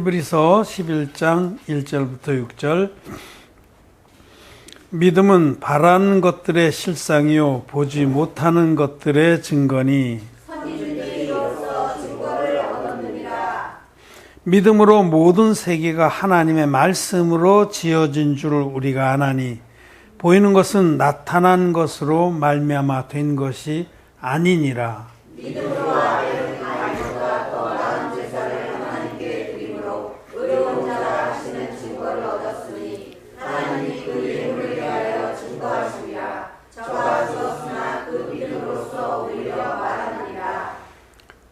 히브리서 11장 1절부터 6절. 믿음은 바라는 것들의 실상이요 보지 못하는 것들의 증거니 믿음으로 모든 세계가 하나님의 말씀으로 지어진 줄 우리가 아나니 보이는 것은 나타난 것으로 말미암아 된 것이 아니니라. 믿음으로 아벨은 가인보다 더 나은 제사를 하나님께 드림으로 의로운 자라 하시는 증거를 얻었으니 하나님이 그 이름을 위하여 증거하시리라. 저가 죽었으나 그 믿음으로써 오히려 말하느니라.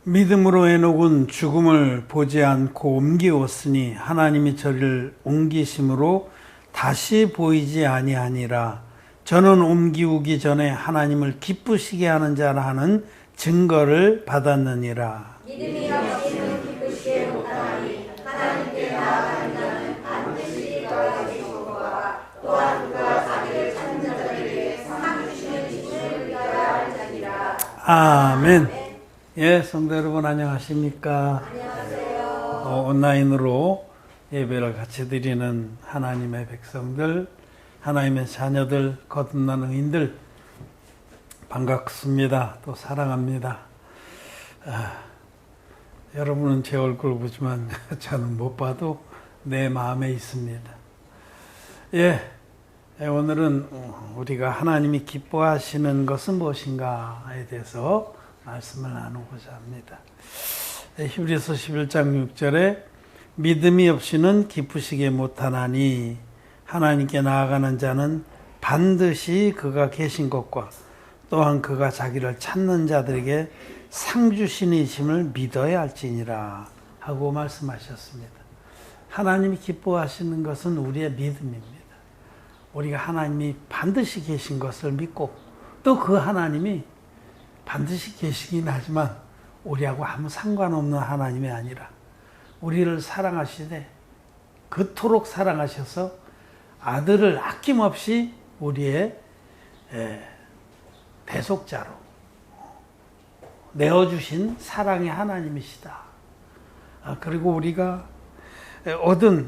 믿음으로 에녹은 죽음을 보지 않고 옮기었으니 하나님이 저를 옮기심으로 다시 보이지 아니하니라. 저는 옮기우기 전에 하나님을 기쁘시게 하는 자라 하는 증거를 받았느니라. 믿음이 없이는 기쁘시게 못하니 하나님께 나아가는 자는 반드시 이끌어가실 것과 또한 그가 자기를 찾는 자들에게 상 주시는 지식을 믿어야 할 자니라. 아멘. 예, 성도 여러분 안녕하십니까? 안녕하세요. 온라인으로 예배를 같이 드리는 하나님의 백성들, 하나님의 자녀들, 거듭난 의인들 반갑습니다. 또 사랑합니다. 여러분은 제 얼굴 보지만 저는 못 봐도 내 마음에 있습니다. 예, 오늘은 우리가 하나님이 기뻐하시는 것은 무엇인가에 대해서 말씀을 나누고자 합니다. 히브리서 11장 6절에 믿음이 없이는 기쁘시게 못하나니 하나님께 나아가는 자는 반드시 그가 계신 것과 또한 그가 자기를 찾는 자들에게 상 주시니심을 믿어야 할지니라 하고 말씀하셨습니다. 하나님이 기뻐하시는 것은 우리의 믿음입니다. 우리가 하나님이 반드시 계신 것을 믿고 또 그 하나님이 반드시 계시긴 하지만 우리하고 아무 상관없는 하나님이 아니라 우리를 사랑하시되 그토록 사랑하셔서 아들을 아낌없이 우리의 대속자로 내어주신 사랑의 하나님이시다. 그리고 우리가 얻은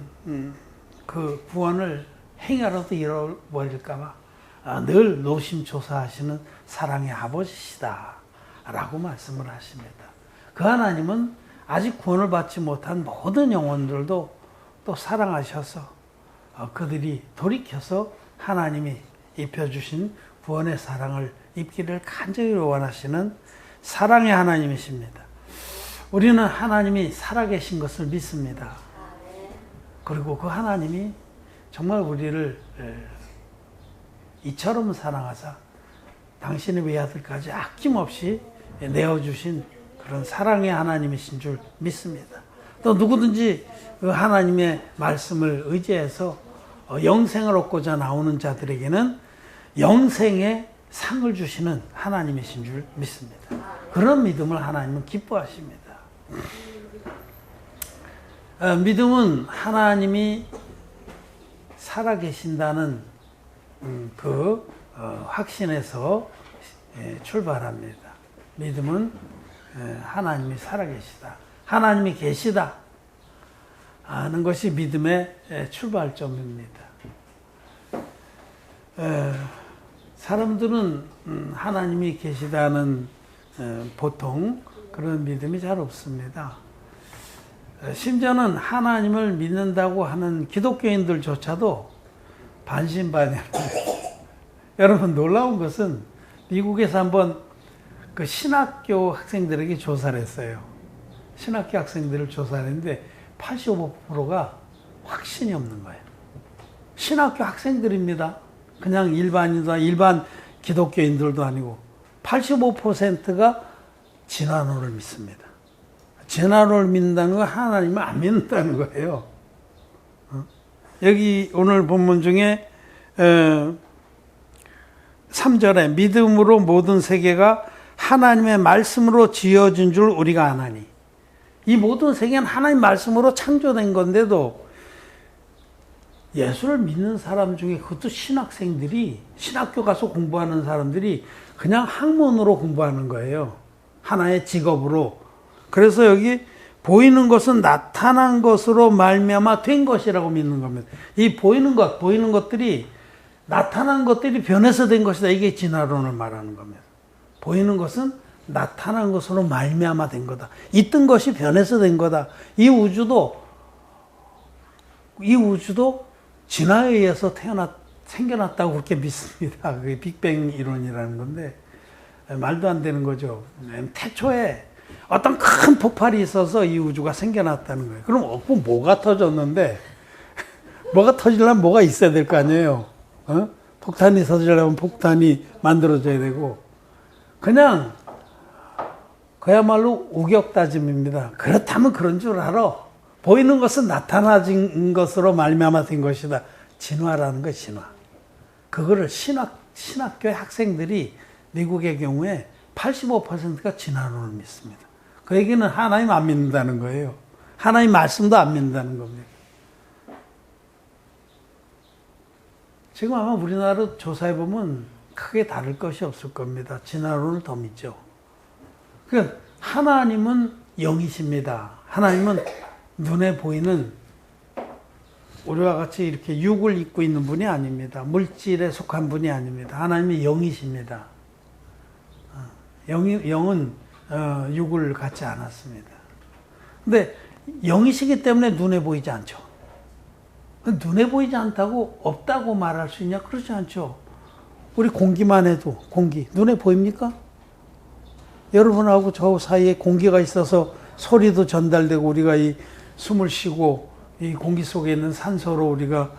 그 구원을 행여라도 잃어버릴까봐 늘 노심초사하시는 사랑의 아버지시다 라고 말씀을 하십니다. 그 하나님은 아직 구원을 받지 못한 모든 영혼들도 또 사랑하셔서 그들이 돌이켜서 하나님이 입혀주신 구원의 사랑을 입기를 간절히 원하시는 사랑의 하나님이십니다. 우리는 하나님이 살아계신 것을 믿습니다. 그리고 그 하나님이 정말 우리를 이처럼 사랑하사 당신의 외아들까지 아낌없이 내어주신 그런 사랑의 하나님이신 줄 믿습니다. 또 누구든지 그 하나님의 말씀을 의지해서 영생을 얻고자 나오는 자들에게는 영생의 상을 주시는 하나님이신 줄 믿습니다. 그런 믿음을 하나님은 기뻐하십니다. 믿음은 하나님이 살아계신다는 그 확신에서 출발합니다. 믿음은 하나님이 살아계시다, 하나님이 계시다 하는 것이 믿음의 출발점입니다. 사람들은 하나님이 계시다는 보통 그런 믿음이 잘 없습니다. 심지어는 하나님을 믿는다고 하는 기독교인들조차도 반신반의합니다. 여러분 놀라운 것은 미국에서 한번 그 신학교 학생들에게 조사를 했어요. 신학교 학생들을 조사를 했는데 85%가 확신이 없는 거예요. 신학교 학생들입니다. 그냥 일반 기독교인들도 아니고 85%가 진화론을 믿습니다. 진화론을 믿는다는 건 하나님을 안 믿는다는 거예요. 여기 오늘 본문 중에 3절에 믿음으로 모든 세계가 하나님의 말씀으로 지어진 줄 우리가 아나니, 이 모든 세계는 하나님 말씀으로 창조된 건데도 예수를 믿는 사람 중에 그것도 신학생들이, 신학교 가서 공부하는 사람들이 그냥 학문으로 공부하는 거예요. 하나의 직업으로. 그래서 여기 보이는 것은 나타난 것으로 말미암아 된 것이라고 믿는 겁니다. 이 보이는 것들이 나타난 것들이 변해서 된 것이다. 이게 진화론을 말하는 겁니다. 보이는 것은 나타난 것으로 말미암아 된 거다. 있던 것이 변해서 된 거다. 이 우주도 진화에 의해서 생겨났다고 그렇게 믿습니다. 그게 빅뱅 이론이라는 건데 말도 안 되는 거죠. 태초에 어떤 큰 폭발이 있어서 이 우주가 생겨났다는 거예요. 그럼 뭐가 터졌는데 뭐가 터지려면 뭐가 있어야 될 거 아니에요. 폭탄이 터지려면 폭탄이 만들어져야 되고 그냥 그야말로 우격다짐입니다. 그렇다면 그런 줄 알아. 보이는 것은 나타나진 것으로 말미암아 된 것이다. 진화라는 거 진화. 그거를 신학교의 학생들이 미국의 경우에 85%가 진화론을 믿습니다. 그 얘기는 하나님 안 믿는다는 거예요. 하나님 말씀도 안 믿는다는 겁니다. 지금 아마 우리나라 조사해보면 크게 다를 것이 없을 겁니다. 진화론을 더 믿죠. 그러니까 하나님은 영이십니다. 하나님은 눈에 보이는 우리와 같이 이렇게 육을 입고 있는 분이 아닙니다. 물질에 속한 분이 아닙니다. 하나님이 영이십니다. 영은 육을 갖지 않았습니다. 근데 영이시기 때문에 눈에 보이지 않죠. 눈에 보이지 않다고 없다고 말할 수 있냐? 그렇지 않죠. 우리 공기만 해도 공기 눈에 보입니까? 여러분하고 저 사이에 공기가 있어서 소리도 전달되고 우리가 이 숨을 쉬고 이 공기 속에 있는 산소로 우리가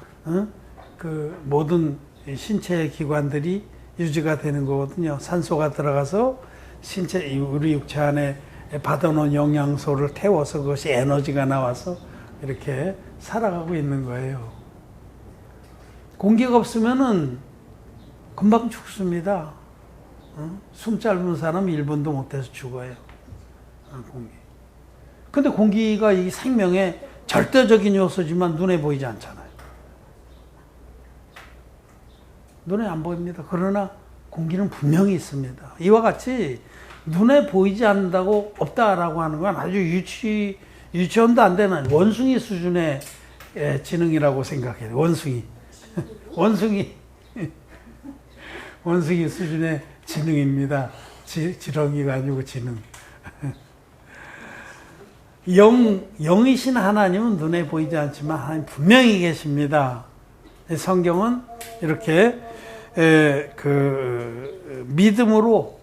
그 모든 신체 기관들이 유지가 되는 거거든요. 산소가 들어가서 신체 우리 육체 안에 받아놓은 영양소를 태워서 그것이 에너지가 나와서 이렇게 살아가고 있는 거예요. 공기가 없으면은 금방 죽습니다. 숨 짧은 사람 1분도 못해서 죽어요. 공기. 근데 공기가 이 생명의 절대적인 요소지만 눈에 보이지 않잖아요. 눈에 안 보입니다. 그러나 공기는 분명히 있습니다. 이와 같이 눈에 보이지 않는다고 없다라고 하는 건 아주 유치원도 안 되는 원숭이 수준의 지능이라고 생각해요. 원숭이 수준의 지능입니다. 지렁이가 아니고 지능. 영이신 하나님은 눈에 보이지 않지만 하나님 분명히 계십니다. 성경은 이렇게 믿음으로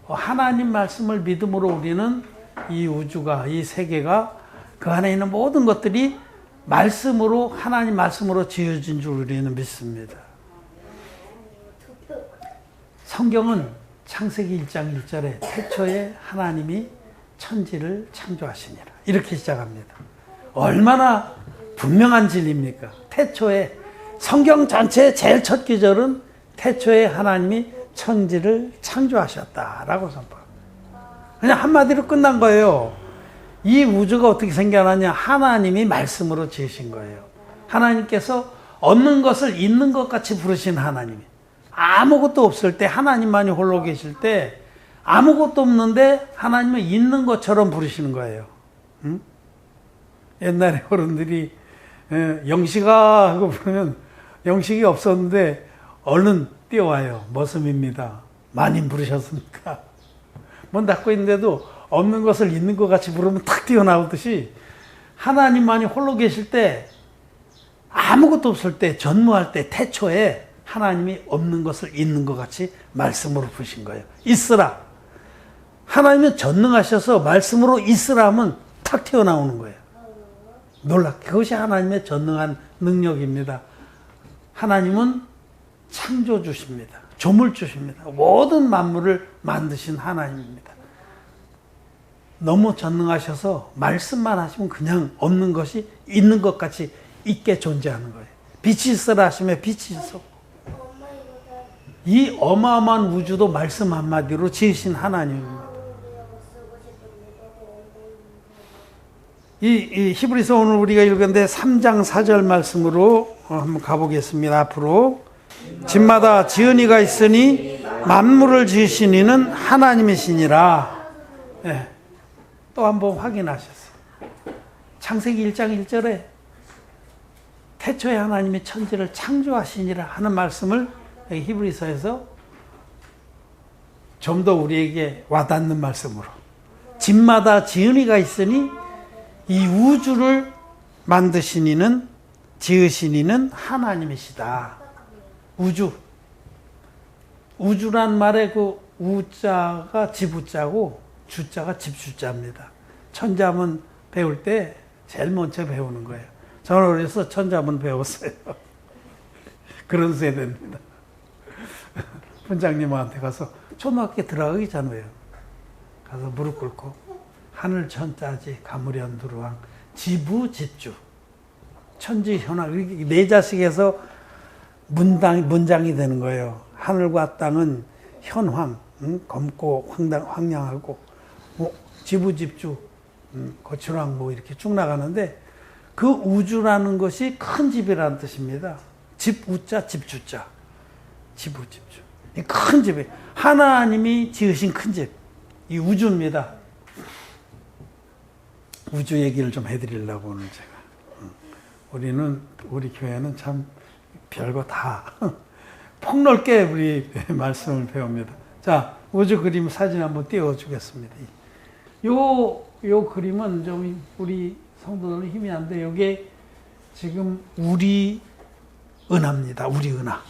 하나님 말씀을 믿음으로 우리는 이 우주가 이 세계가 그 안에 있는 모든 것들이 말씀으로 하나님 말씀으로 지어진 줄 우리는 믿습니다. 성경은 창세기 1장 1절에 태초에 하나님이 천지를 창조하시니라 이렇게 시작합니다. 얼마나 분명한 진리입니까? 태초에 성경 전체의 제일 첫 구절은 태초에 하나님이 천지를 창조하셨다라고 선포합니다. 그냥 한마디로 끝난 거예요. 이 우주가 어떻게 생겨나냐? 하나님이 말씀으로 지으신 거예요. 하나님께서 없는 것을 있는 것 같이 부르신 하나님이. 아무것도 없을 때 하나님만이 홀로 계실 때 아무것도 없는데 하나님은 있는 것처럼 부르시는 거예요. 응? 옛날에 어른들이 영식아 하고 부르면 영식이 없었는데 얼른 뛰어와요. 머슴입니다. 마님 부르셨습니까? 문 닫고 있는데도 없는 것을 있는 것 같이 부르면 탁 뛰어나오듯이 하나님만이 홀로 계실 때 아무것도 없을 때 전무할 때 태초에 하나님이 없는 것을 있는 것 같이 말씀으로 부르신 거예요. 있으라. 하나님은 전능하셔서 말씀으로 있으라 하면 탁 튀어나오는 거예요. 그것이 하나님의 전능한 능력입니다. 하나님은 창조주십니다. 조물주십니다. 모든 만물을 만드신 하나님입니다. 너무 전능하셔서 말씀만 하시면 그냥 없는 것이 있는 것 같이 있게 존재하는 거예요. 빛이 있으라 하시면 빛이 있어. 이 어마어마한 우주도 말씀 한마디로 지으신 하나님입니다. 이 히브리서 오늘 우리가 읽었는데 3장 4절 말씀으로 한번 가보겠습니다. 앞으로 집마다 지은이가 있으니 만물을 지으신 이는 하나님이시니라. 네. 또 한번 확인하셨어요. 창세기 1장 1절에 태초에 하나님이 천지를 창조하시니라 하는 말씀을 히브리서에서 좀 더 우리에게 와닿는 말씀으로, 집마다 지은이가 있으니 이 우주를 만드신 이는, 지으신 이는 하나님이시다. 우주란 말의 그 우자가 지부자고 주자가 집주자입니다. 천자문 배울 때 제일 먼저 배우는 거예요. 저는 어려서 천자문 배웠어요. 그런 세대입니다. 분장님한테 가서 초등학교 들어가기 전에요. 가서 무릎 꿇고 하늘 천자지 가무련 두루왕 지부 집주 천지 현황 네 자식에서 문장이 되는 거예요. 하늘과 땅은 현황, 검고 황량하고 지부 집주 거칠왕 뭐 이렇게 쭉 나가는데 그 우주라는 것이 큰 집이라는 뜻입니다. 집 우자 집주자 지부 집주 이 큰 집이 하나님이 지으신 큰 집 이 우주입니다. 우주 얘기를 좀 해드리려고 오늘 제가 우리 교회는 참 별거 다 폭넓게 우리 말씀을 배웁니다. 자, 우주 그림 사진 한번 띄워주겠습니다. 요 그림은 좀 우리 성도들은 힘이 안 돼. 이게 지금 우리 은하입니다. 우리 은하.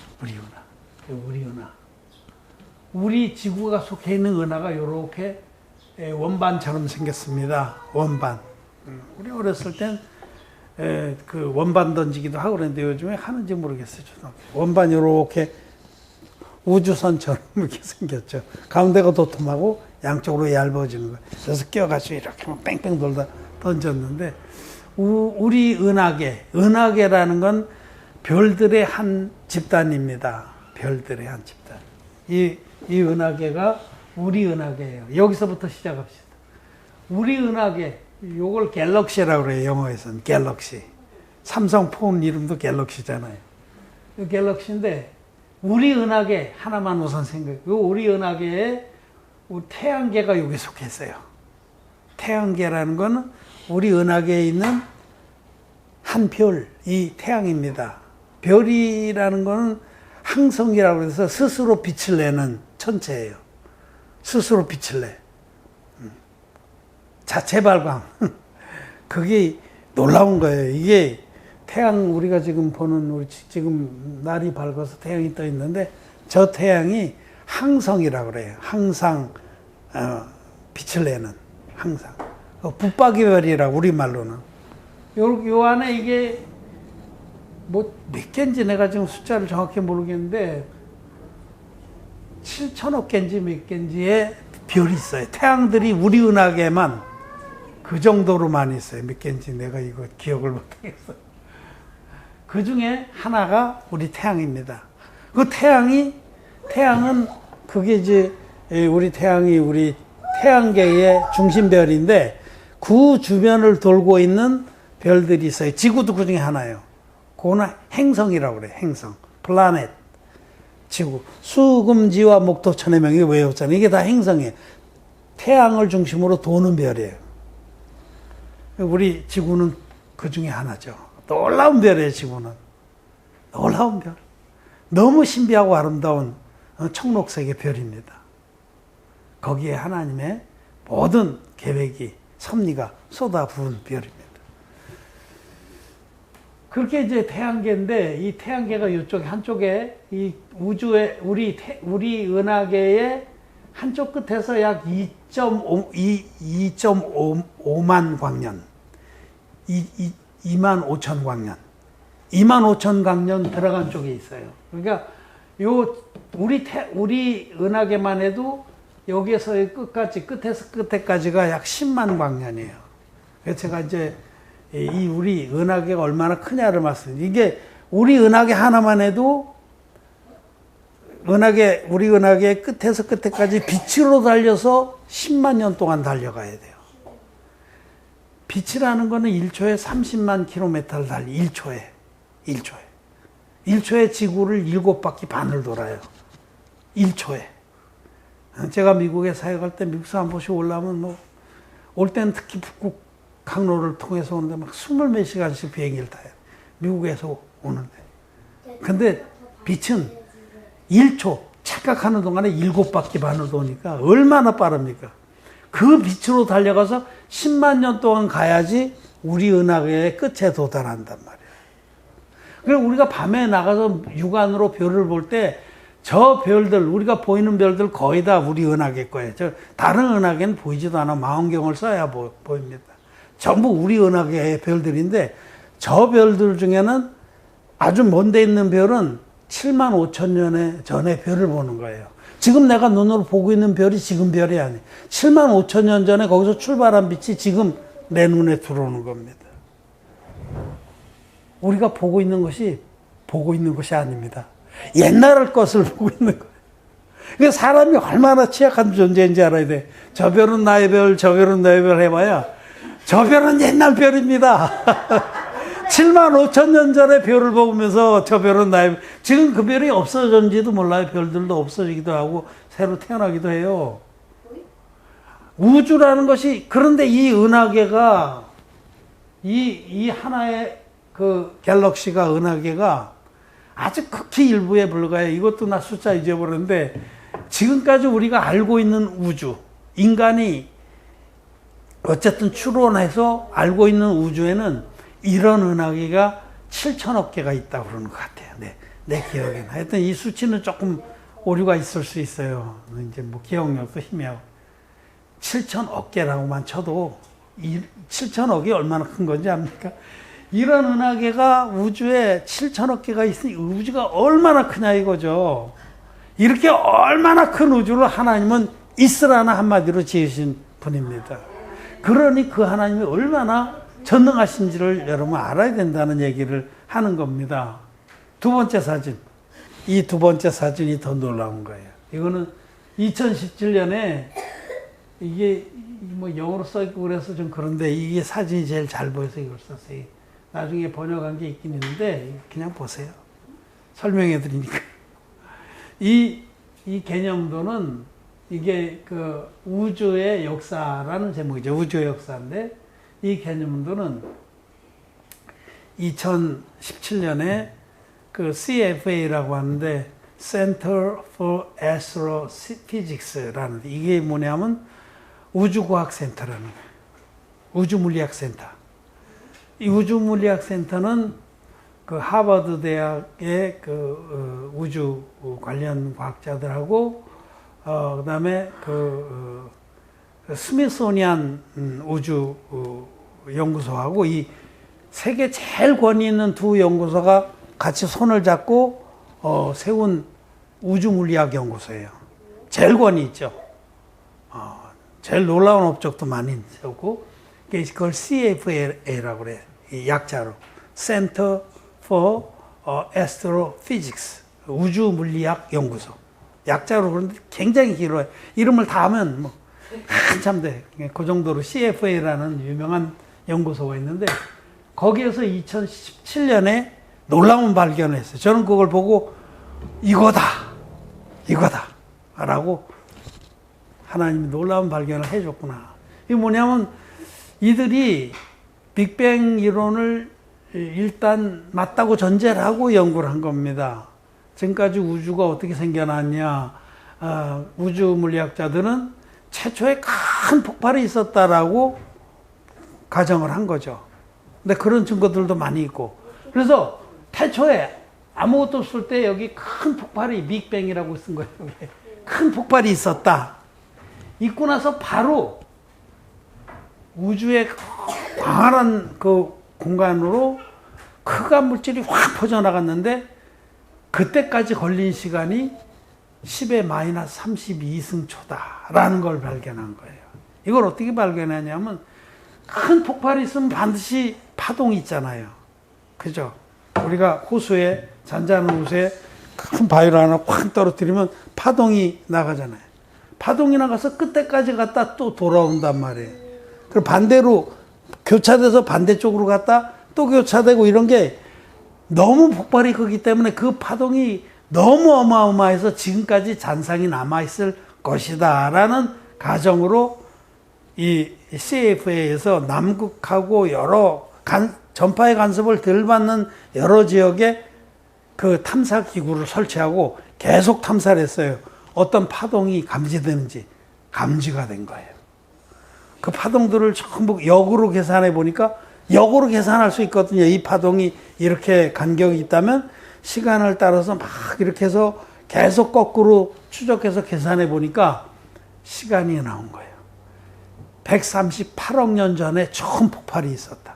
우리 지구가 속해 있는 은하가 이렇게 원반처럼 생겼습니다. 원반. 우리 어렸을 땐 그 원반 던지기도 하고 그랬는데 요즘에 하는지 모르겠어요. 원반 이렇게 우주선처럼 이렇게 생겼죠. 가운데가 도톰하고 양쪽으로 얇아지는 거예요. 그래서 끼워가지고 이렇게 뺑뺑 돌다 던졌는데 우리 은하계라는 건 별들의 한 집단입니다. 별들의 한 집단. 이 은하계가 우리 은하계예요. 여기서부터 시작합시다. 우리 은하계, 요걸 갤럭시라고 그래요. 영어에서는 갤럭시. 삼성 폰 이름도 갤럭시잖아요. 갤럭시인데 우리 은하계 하나만 우선 생각해요. 우리 은하계에 태양계가 여기 속해 있어요. 태양계라는 거는 우리 은하계에 있는 한 별이 태양입니다. 별이라는 거는 항성이라고 해서 스스로 빛을 내는 천체예요. 스스로 빛을 내. 자체 발광. 그게 놀라운 거예요. 이게 태양 우리가 지금 보는 지금 날이 밝아서 태양이 떠 있는데 저 태양이 항성이라고 그래요. 항상 빛을 내는 항상. 붙박이별이라고 우리말로는. 요 안에 이게 뭐 몇 개인지 내가 지금 숫자를 정확히 모르겠는데 7천억 개인지 몇 개인지의 별이 있어요. 태양들이 우리 은하계만 그 정도로 많이 있어요. 몇 개인지 내가 이거 기억을 못하겠어요. 그 중에 하나가 우리 태양입니다. 그 태양은 그게 이제 우리 태양이 우리 태양계의 중심별인데 그 주변을 돌고 있는 별들이 있어요. 지구도 그 중에 하나예요. 그거는 행성이라고 그래요. 행성. 플라넷. 지구. 수금지와 목토천의 명이 외웠잖아요. 이게 다 행성이에요. 태양을 중심으로 도는 별이에요. 우리 지구는 그 중에 하나죠. 놀라운 별이에요, 지구는. 놀라운 별. 너무 신비하고 아름다운 청록색의 별입니다. 거기에 하나님의 모든 계획이, 섭리가 쏟아부은 별입니다. 그렇게 이제 태양계인데, 이 태양계가 이쪽에, 한쪽에, 이 우주의, 우리 은하계의 한쪽 끝에서 약 2.5만 광년, 2만 5천 광년, 2만 5천 광년 들어간 쪽에 있어요. 그러니까 우리 은하계만 해도 여기에서의 끝에서 끝에까지가 약 10만 광년이에요. 그래서 제가 이제 이 우리 은하계가 얼마나 크냐를 말씀드립니다. 이게 우리 은하계 하나만 해도 우리 은하계 끝에서 끝에까지 빛으로 달려서 10만 년 동안 달려가야 돼요. 빛이라는 거는 1초에 30만 킬로미터를 달리 1초에 지구를 7바퀴 반을 돌아요. 1초에. 제가 미국에 사역할 때 미국서 한 번씩 올라오면 올 때는 특히 북극 항로를 통해서 오는데 막 20몇 시간씩 비행기를 타요. 미국에서 오는데. 근데 빛은 1초 착각하는 동안에 7바퀴 반을 도니까 얼마나 빠릅니까? 그 빛으로 달려가서 10만 년 동안 가야지 우리 은하계의 끝에 도달한단 말이에요. 그래서 우리가 밤에 나가서 육안으로 별을 볼 때 저 별들, 우리가 보이는 별들 거의 다 우리 은하계 거예요. 저 다른 은하계는 보이지도 않아. 망원경을 써야 보입니다. 전부 우리 은하계의 별들인데 저 별들 중에는 아주 먼데 있는 별은 7만 5천 년 전에 별을 보는 거예요. 지금 내가 눈으로 보고 있는 별이 지금 별이 아니에요. 7만 5천 년 전에 거기서 출발한 빛이 지금 내 눈에 들어오는 겁니다. 우리가 보고 있는 것이 아닙니다. 옛날 것을 보고 있는 거예요. 그러니까 사람이 얼마나 취약한 존재인지 알아야 돼. 저 별은 나의 별, 저 별은 나의 별 해봐야 저 별은 옛날 별입니다. 7만 5천 년 전에 별을 보면서 저 별은 나의 별. 지금 그 별이 없어졌는지도 몰라요. 별들도 없어지기도 하고 새로 태어나기도 해요. 우주라는 것이, 그런데 이 은하계가 이 하나의 그 갤럭시가, 은하계가 아주 극히 일부에 불과해요. 이것도 나 숫자 잊어버렸는데 지금까지 우리가 알고 있는 우주, 인간이 어쨌든 추론해서 알고 있는 우주에는 이런 은하계가 7천억 개가 있다고 그러는 것 같아요. 내 기억에는. 하여튼 이 수치는 조금 오류가 있을 수 있어요. 이제 뭐 기억력도 희미하고. 7천억 개라고만 쳐도 7천억이 얼마나 큰 건지 압니까? 이런 은하계가 우주에 7천억 개가 있으니 우주가 얼마나 크냐 이거죠. 이렇게 얼마나 큰 우주를 하나님은 있으라나 한마디로 지으신 분입니다. 그러니 그 하나님이 얼마나 전능하신지를 여러분 알아야 된다는 얘기를 하는 겁니다. 두 번째 사진. 이 두 번째 사진이 더 놀라운 거예요. 이거는 2017년에 이게 뭐 영어로 써있고 그래서 좀 그런데 이게 사진이 제일 잘 보여서 이걸 썼어요. 나중에 번역한 게 있긴 있는데 그냥 보세요. 설명해 드리니까. 이 개념도는 이게 그 우주의 역사라는 제목이죠. 우주의 역사인데 이 개념도는 2017년에 그 CFA라고 하는데 Center for Astrophysics라는, 이게 뭐냐면 우주과학센터라는 거예요. 우주물리학센터. 이 우주물리학센터는 그 하버드 대학의 그 우주 관련 과학자들하고 그다음에 그 스미소니안 우주 연구소하고 이 세계 제일 권위 있는 두 연구소가 같이 손을 잡고 세운 우주물리학 연구소예요. 제일 권위 있죠. 제일 놀라운 업적도 많이 세우고, 그걸 CFA라고 그래요. 이 약자로 Center for Astrophysics, 우주물리학 연구소. 약자로 그런데 굉장히 길어요. 이름을 다 하면 뭐 한참 돼. 그 정도로 CFA라는 유명한 연구소가 있는데 거기에서 2017년에 놀라운 발견을 했어요. 저는 그걸 보고 이거다 라고 하나님이 놀라운 발견을 해줬구나. 이게 뭐냐면 이들이 빅뱅 이론을 일단 맞다고 전제를 하고 연구를 한 겁니다. 지금까지 우주가 어떻게 생겨났냐. 우주 물리학자들은 최초에 큰 폭발이 있었다라고 가정을 한 거죠. 근데 그런 증거들도 많이 있고. 그래서 태초에 아무것도 없을 때 여기 큰 폭발이 빅뱅이라고 쓴 거예요. 큰 폭발이 있었다. 있고 나서 바로 우주의 광활한 그 공간으로 흑암 물질이 확 퍼져나갔는데 그때까지 걸린 시간이 10의 마이너스 32승초다라는 걸 발견한 거예요. 이걸 어떻게 발견하냐면 큰 폭발이 있으면 반드시 파동이 있잖아요. 그죠? 우리가 호수에, 잔잔한 호수에 큰 바위를 하나 확 떨어뜨리면 파동이 나가잖아요. 파동이 나가서 끝에까지 갔다 또 돌아온단 말이에요. 그리고 반대로 교차돼서 반대쪽으로 갔다 또 교차되고 이런 게 너무 폭발이 크기 때문에 그 파동이 너무 어마어마해서 지금까지 잔상이 남아있을 것이다 라는 가정으로 이 CFA에서 남극하고 여러 전파의 간섭을 덜 받는 여러 지역에 그 탐사 기구를 설치하고 계속 탐사를 했어요. 어떤 파동이 감지되는지 감지가 된 거예요. 그 파동들을 전부 역으로 계산해 보니까 역으로 계산할 수 있거든요. 이 파동이 이렇게 간격이 있다면 시간을 따라서 막 이렇게 해서 계속 거꾸로 추적해서 계산해 보니까 시간이 나온 거예요. 138억 년 전에 처음 폭발이 있었다.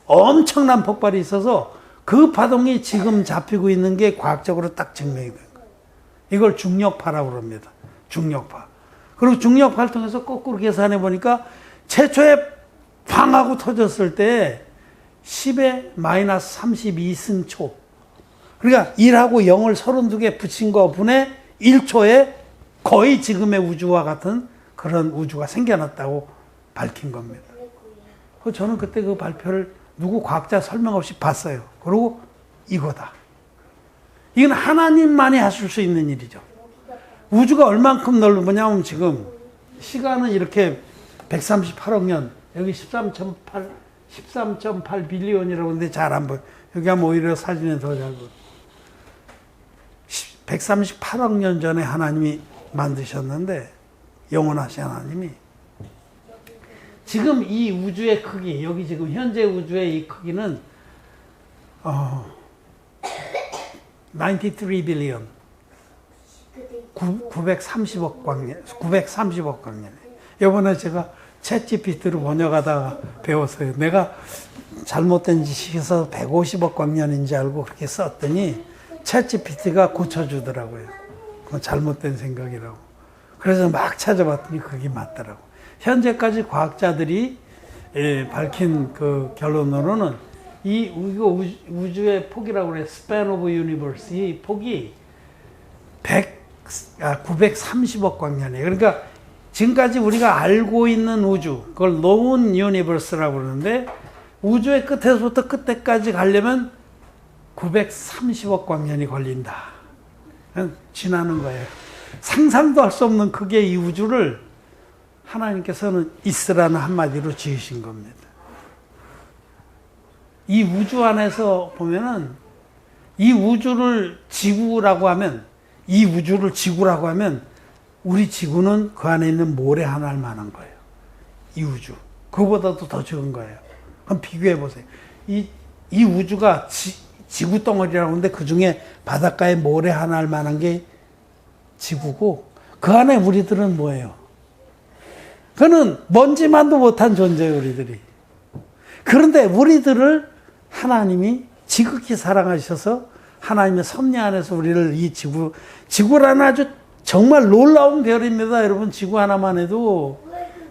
엄청난 폭발이 있어서 그 파동이 지금 잡히고 있는 게 과학적으로 딱 증명이 된 거예요. 이걸 중력파라고 그럽니다. 중력파. 그리고 중력파를 통해서 거꾸로 계산해 보니까 최초에 팡 하고 터졌을 때 10의 마이너스 32승초. 그러니까 1하고 0을 32개 붙인 거 분의 1초에 거의 지금의 우주와 같은 그런 우주가 생겨났다고 밝힌 겁니다. 저는 그때 그 발표를 누구 과학자 설명 없이 봤어요. 그리고 이거다. 이건 하나님만이 하실 수 있는 일이죠. 우주가 얼만큼 넓으냐면 지금 시간은 이렇게 138억 년, 여기 13.8 빌리언이라고 하는데 잘 안 보여. 여기 하면 오히려 사진에 더 잘 보여. 138억 년 전에 하나님이 만드셨는데, 영원하신 하나님이 지금 이 우주의 크기, 여기 지금 현재 우주의 이 크기는 93 빌리언 930억 광년, 930억 광년. 이번에 제가 챗GPT로 번역하다가 배웠어요. 내가 잘못된 짓이어서 150억 광년인지 알고 그렇게 썼더니 챗GPT가 고쳐주더라고요. 그건 잘못된 생각이라고. 그래서 막 찾아봤더니 그게 맞더라고. 현재까지 과학자들이 밝힌 그 결론으로는 이 우주의 폭이라고 그래. span of universe. 이 폭이 930억 광년이에요. 그러니까 지금까지 우리가 알고 있는 우주, 그걸 known universe라고 그러는데 우주의 끝에서부터 끝에까지 가려면 930억 광년이 걸린다. 지나는 거예요. 상상도 할 수 없는 크기의 이 우주를 하나님께서는 있으라는 한마디로 지으신 겁니다. 이 우주 안에서 보면은 이 우주를 지구라고 하면, 이 우주를 지구라고 하면 우리 지구는 그 안에 있는 모래 하나를 만한 거예요. 이 우주. 그거보다도 더 적은 거예요. 그럼 비교해 보세요. 이 우주가 지구 덩어리라고 하는데 그 중에 바닷가에 모래 하나를 만한 게 지구고 그 안에 우리들은 뭐예요? 그는 먼지만도 못한 존재예요, 우리들이. 그런데 우리들을 하나님이 지극히 사랑하셔서 하나님의 섭리 안에서 우리를 이 지구라는 아주 정말 놀라운 별입니다. 여러분, 지구 하나만 해도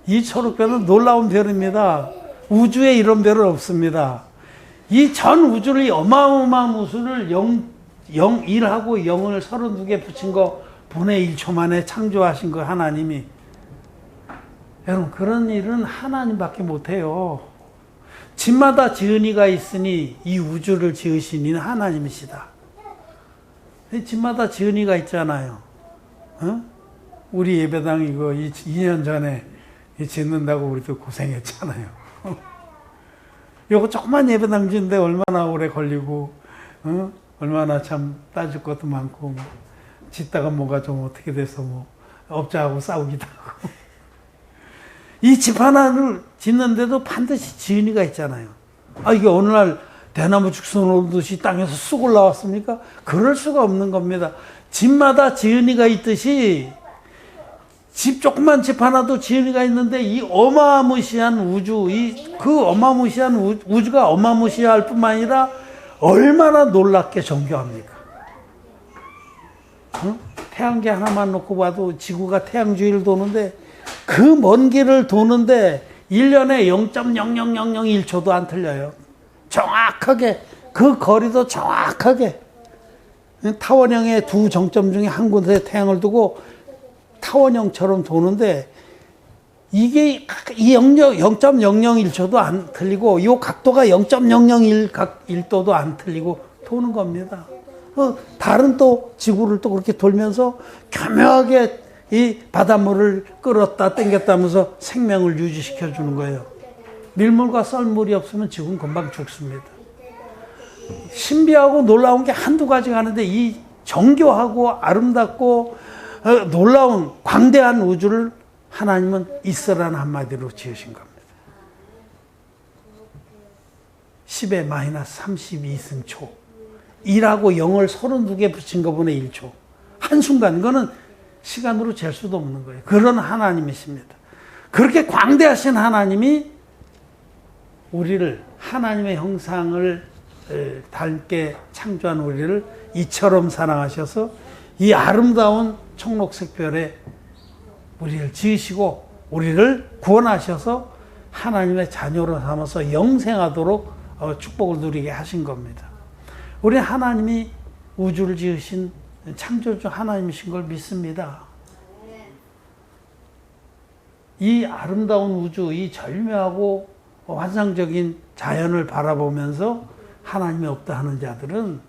이 초록별은 놀라운 별입니다. 우주에 이런 별은 없습니다. 이 전 우주를, 이 어마어마한 우주를 1하고 0을 32개 붙인 거 분의 1초 만에 창조하신 거 하나님이. 여러분, 그런 일은 하나님밖에 못해요. 집마다 지은이가 있으니 이 우주를 지으신 이는 하나님이시다. 집마다 지은이가 있잖아요. 어? 우리 예배당 이거 2년 전에 짓는다고 우리도 고생했잖아요. 이거 조그만 예배당 짓는데 얼마나 오래 걸리고, 얼마나 참 따질 것도 많고, 짓다가 뭐가 좀 어떻게 돼서 뭐 업자하고 싸우기도 하고. 이 집 하나를 짓는데도 반드시 지은이가 있잖아요. 이게 어느 날 대나무 죽순 오듯이 땅에서 쑥 올라왔습니까? 그럴 수가 없는 겁니다. 집마다 지은이가 있듯이 조그만 집 하나도 지은이가 있는데 이 어마무시한 우주, 그 어마무시한 우주가 어마무시할 뿐만 아니라 얼마나 놀랍게 정교합니까? 태양계 하나만 놓고 봐도 지구가 태양 주위를 도는데 그 먼 길을 도는데 1년에 0.0001초도 안 틀려요. 정확하게, 그 거리도 정확하게. 타원형의 두 정점 중에 한 곳에 태양을 두고 타원형처럼 도는데 이게 이 0.001초도 안 틀리고 이 각도가 0.001도도 안 틀리고 도는 겁니다. 다른 또 지구를 또 그렇게 돌면서 교묘하게 이 바닷물을 끌었다 땡겼다 하면서 생명을 유지시켜 주는 거예요. 밀물과 썰물이 없으면 지구는 금방 죽습니다. 신비하고 놀라운 게 한두 가지가 아닌데 이 정교하고 아름답고 놀라운 광대한 우주를 하나님은 있으라는 한마디로 지으신 겁니다. 10의 마이너스 32승초. 1하고 0을 32개 붙인 것분의 1초. 한순간, 그거는 시간으로 잴 수도 없는 거예요. 그런 하나님이십니다. 그렇게 광대하신 하나님이 우리를, 하나님의 형상을 닮게 창조한 우리를 이처럼 사랑하셔서 이 아름다운 청록색 별에 우리를 지으시고 우리를 구원하셔서 하나님의 자녀로 삼아서 영생하도록 축복을 누리게 하신 겁니다. 우리 하나님이 우주를 지으신 창조주 하나님이신 걸 믿습니다. 이 아름다운 우주, 이 절묘하고 환상적인 자연을 바라보면서 하나님이 없다 하는 자들은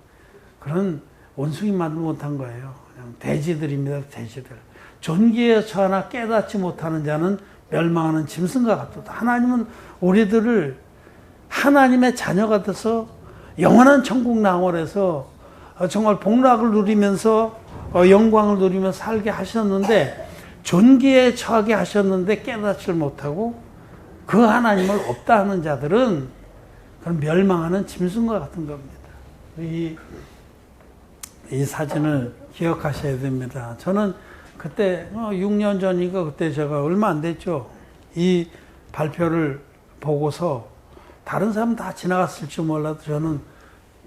그런 원숭이만도 못한 거예요. 그냥 돼지들입니다. 돼지들. 존귀에 처하나 깨닫지 못하는 자는 멸망하는 짐승과 같도다. 하나님은 우리들을 하나님의 자녀가 돼서 영원한 천국 낭월에서 정말 복락을 누리면서 영광을 누리면서 살게 하셨는데, 존귀에 처하게 하셨는데 깨닫지를 못하고 그 하나님을 없다 하는 자들은 그런 멸망하는 짐승과 같은 겁니다. 이 사진을 기억하셔야 됩니다. 저는 그때 6년 전인가 그때 제가 얼마 안 됐죠. 이 발표를 보고서 다른 사람 다 지나갔을지 몰라도 저는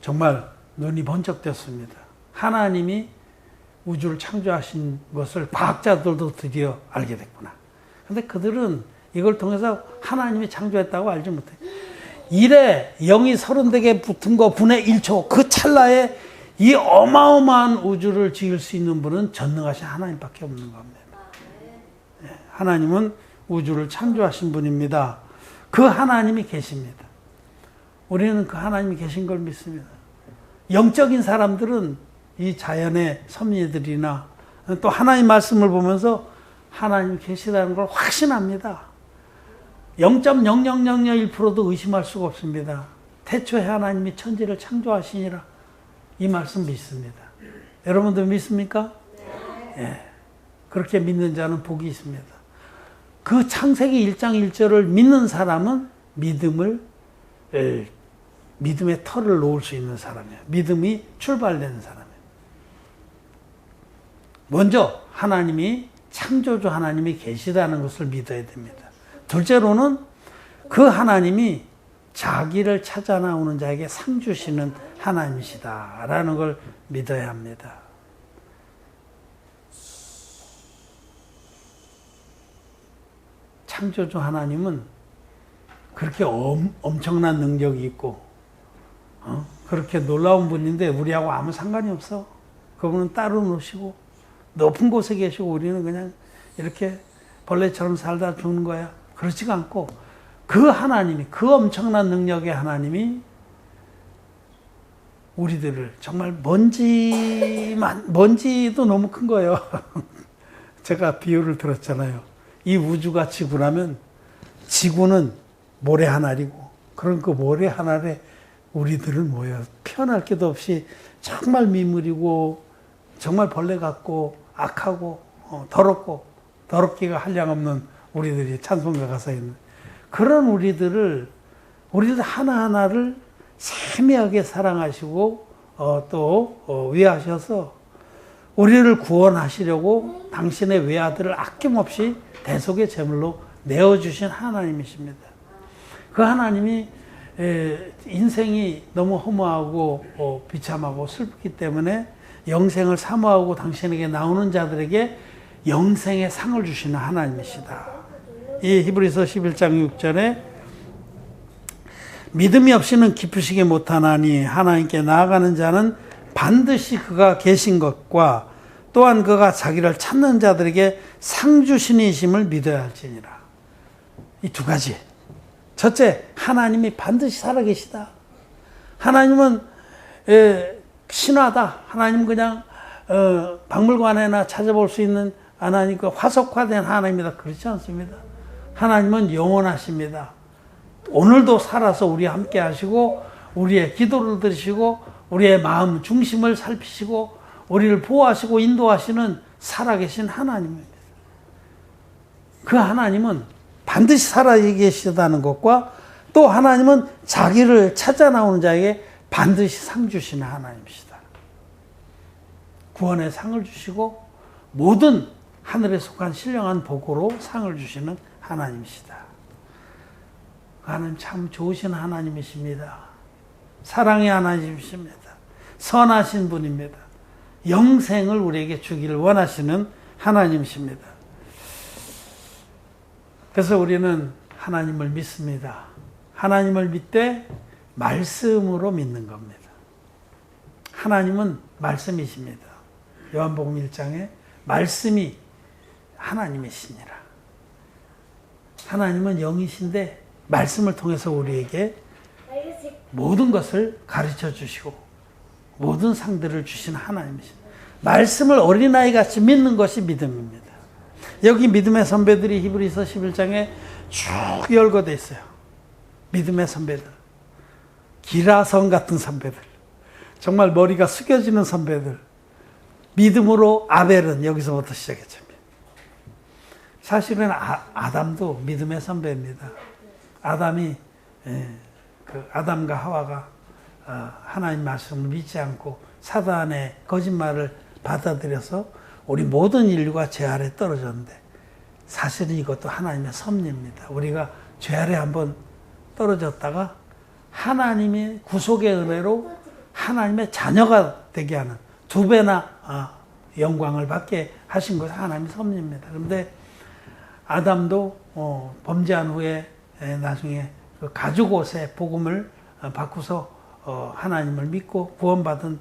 정말 눈이 번쩍 떴습니다. 하나님이 우주를 창조하신 것을 과학자들도 드디어 알게 됐구나. 근데 그들은 이걸 통해서 하나님이 창조했다고 알지 못해. 1에 0이 30개 붙은 거 분의 1초, 그 찰나에 이 어마어마한 우주를 지을 수 있는 분은 전능하신 하나님밖에 없는 겁니다. 하나님은 우주를 창조하신 분입니다. 그 하나님이 계십니다. 우리는 그 하나님이 계신 걸 믿습니다. 영적인 사람들은 이 자연의 섭리들이나 또 하나님 말씀을 보면서 하나님 계시다는 걸 확신합니다. 0.00001%도 의심할 수가 없습니다. 태초에 하나님이 천지를 창조하시니라. 이 말씀 믿습니다. 여러분들 믿습니까? 예. 그렇게 믿는 자는 복이 있습니다. 그 창세기 1장 1절을 믿는 사람은 믿음의 털을 놓을 수 있는 사람이에요. 믿음이 출발되는 사람이에요. 먼저 하나님이, 창조주 하나님이 계시다는 것을 믿어야 됩니다. 둘째로는 그 하나님이 자기를 찾아 나오는 자에게 상 주시는 하나님이시다라는 걸 믿어야 합니다. 창조주 하나님은 그렇게 엄청난 능력이 있고 그렇게 놀라운 분인데 우리하고 아무 상관이 없어. 그분은 따로 노시고 높은 곳에 계시고 우리는 그냥 이렇게 벌레처럼 살다 죽는 거야. 그렇지가 않고 그 하나님이, 그 엄청난 능력의 하나님이 우리들을 정말 먼지도 너무 큰 거예요. 제가 비유를 들었잖아요. 이 우주가 지구라면 지구는 모래 한 알이고, 그런 그 모래 한 알에 우리들은 뭐예요? 피어날 게도 없이 정말 미물이고 정말 벌레 같고 악하고 더럽고 더럽기가 한량없는 우리들이 찬송가 가사에 있는 그런 우리들 하나하나를 세미하게 사랑하시고 또 위하셔서 우리를 구원하시려고 당신의 외아들을 아낌없이 대속의 제물로 내어주신 하나님이십니다. 그 하나님이 인생이 너무 허무하고 비참하고 슬프기 때문에 영생을 사모하고 당신에게 나오는 자들에게 영생의 상을 주시는 하나님이시다. 이 히브리서 11장 6절에 믿음이 없이는 기쁘시게 못하나니 하나님께 나아가는 자는 반드시 그가 계신 것과 또한 그가 자기를 찾는 자들에게 상 주시니심을 믿어야 할지니라. 이 두 가지. 첫째, 하나님이 반드시 살아계시다. 하나님은 신화다. 하나님 그냥 박물관에나 찾아볼 수 있는 하나님 그 화석화된 하나님이다. 그렇지 않습니다. 하나님은 영원하십니다. 오늘도 살아서 우리와 함께 하시고 우리의 기도를 들으시고 우리의 마음 중심을 살피시고 우리를 보호하시고 인도하시는 살아계신 하나님입니다. 그 하나님은 반드시 살아계시다는 것과 또 하나님은 자기를 찾아 나오는 자에게 반드시 상 주시는 하나님이시다. 구원의 상을 주시고 모든 하늘에 속한 신령한 복으로 상을 주시는 하나님이시다. 하나님 참 좋으신 하나님이십니다. 사랑의 하나님이십니다. 선하신 분입니다. 영생을 우리에게 주기를 원하시는 하나님이십니다. 그래서 우리는 하나님을 믿습니다. 하나님을 믿되 말씀으로 믿는 겁니다. 하나님은 말씀이십니다. 요한복음 1장에 말씀이 하나님이시니라. 하나님은 영이신데 말씀을 통해서 우리에게 모든 것을 가르쳐 주시고 모든 상들을 주신 하나님이십니다. 말씀을 어린아이같이 믿는 것이 믿음입니다. 여기 믿음의 선배들이 히브리서 11장에 쭉 열거되어 있어요. 믿음의 선배들. 기라성 같은 선배들. 정말 머리가 숙여지는 선배들. 믿음으로 아벨은 여기서부터 시작했죠. 사실은 아담도 믿음의 선배입니다. 아담이 그 아담과 하와가 하나님 말씀을 믿지 않고 사단의 거짓말을 받아들여서 우리 모든 인류가 죄 아래 떨어졌는데 사실은 이것도 하나님의 섭리입니다. 우리가 죄 아래 한번 떨어졌다가 하나님의 구속의 은혜로 하나님의 자녀가 되게 하는 2배나 영광을 받게 하신 것이 하나님의 섭리입니다. 그런데 아담도 범죄한 후에 나중에 그 가죽 옷의 복음을 바꾸서 하나님을 믿고 구원받은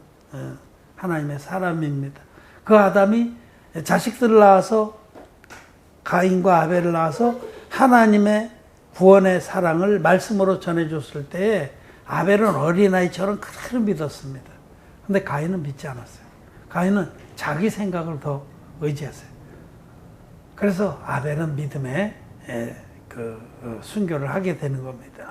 하나님의 사람입니다. 그 아담이 자식들을 낳아서 가인과 아벨을 낳아서 하나님의 구원의 사랑을 말씀으로 전해줬을 때에 아벨은 어린아이처럼 그대로 믿었습니다. 그런데 가인은 믿지 않았어요. 가인은 자기 생각을 더 의지했어요. 그래서 아벨은 믿음에 순교를 하게 되는 겁니다.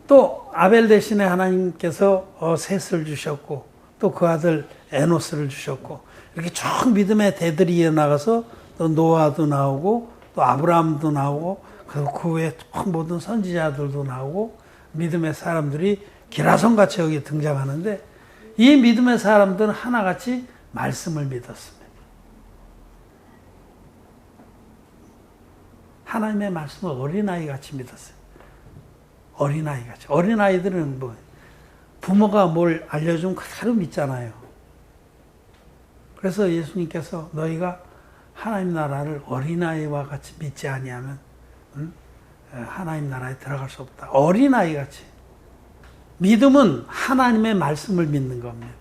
또 아벨 대신에 하나님께서 셋을 주셨고 또 그 아들 에노스를 주셨고 이렇게 쭉 믿음의 대들이 이어나가서 또 노아도 나오고 또 아브라함도 나오고 그 외에 모든 선지자들도 나오고 믿음의 사람들이 기라성같이 여기 등장하는데 이 믿음의 사람들은 하나같이 말씀을 믿었습니다. 하나님의 말씀을 어린아이같이 믿었어요. 어린아이같이. 어린아이들은 뭐 부모가 뭘 알려주면 그대로 믿잖아요. 그래서 예수님께서 너희가 하나님 나라를 어린아이와 같이 믿지 아니하면 하나님 나라에 들어갈 수 없다. 어린아이같이. 믿음은 하나님의 말씀을 믿는 겁니다.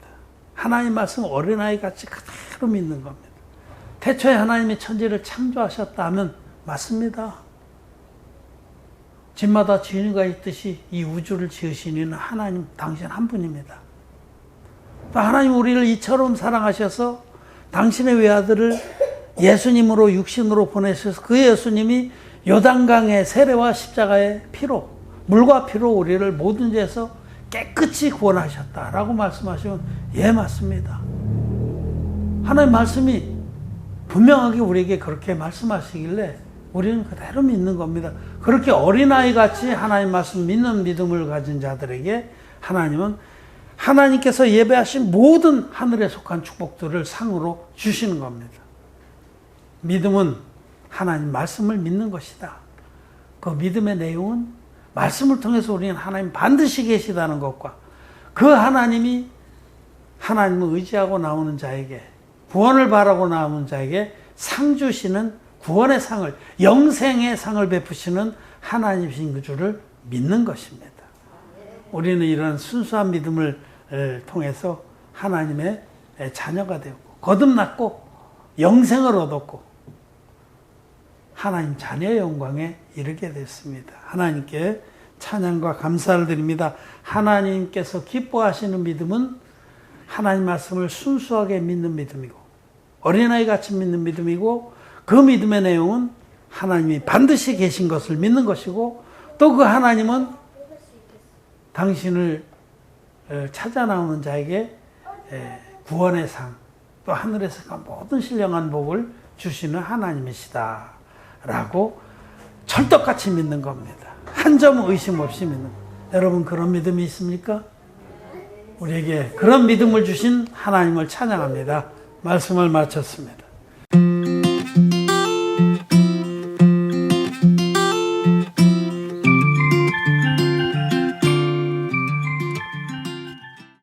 하나님 말씀 어린아이같이 그대로 믿는 겁니다. 태초에 하나님이 천지를 창조하셨다 하면 맞습니다. 집마다 주인과 있듯이 이 우주를 지으신 이는 하나님 당신 한 분입니다. 또 하나님 우리를 이처럼 사랑하셔서 당신의 외아들을 예수님으로 육신으로 보내셔서 그 예수님이 요단강의 세례와 십자가의 피로 물과 피로 우리를 모든 죄에서 깨끗이 구원하셨다라고 말씀하시면 예 맞습니다. 하나님 말씀이 분명하게 우리에게 그렇게 말씀하시길래 우리는 그대로 믿는 겁니다. 그렇게 어린아이같이 하나님 말씀 믿는 믿음을 가진 자들에게 하나님은 하나님께서 예배하신 모든 하늘에 속한 축복들을 상으로 주시는 겁니다. 믿음은 하나님 말씀을 믿는 것이다. 그 믿음의 내용은 말씀을 통해서 우리는 하나님 반드시 계시다는 것과 그 하나님이 하나님을 의지하고 나오는 자에게 구원을 바라고 나오는 자에게 상 주시는 구원의 상을 영생의 상을 베푸시는 하나님이신 줄을 믿는 것입니다. 우리는 이런 순수한 믿음을 통해서 하나님의 자녀가 되었고 거듭났고 영생을 얻었고 하나님 자녀의 영광에 이르게 됐습니다. 하나님께 찬양과 감사를 드립니다. 하나님께서 기뻐하시는 믿음은 하나님 말씀을 순수하게 믿는 믿음이고 어린아이 같이 믿는 믿음이고, 그 믿음의 내용은 하나님이 반드시 계신 것을 믿는 것이고, 또 그 하나님은 당신을 찾아 나오는 자에게 구원의 상, 또 하늘에서 모든 신령한 복을 주시는 하나님이시다 라고 철떡같이 믿는 겁니다. 한 점 의심 없이 믿는 겁니다. 여러분, 그런 믿음이 있습니까? 우리에게 그런 믿음을 주신 하나님을 찬양합니다. 말씀을 마쳤습니다.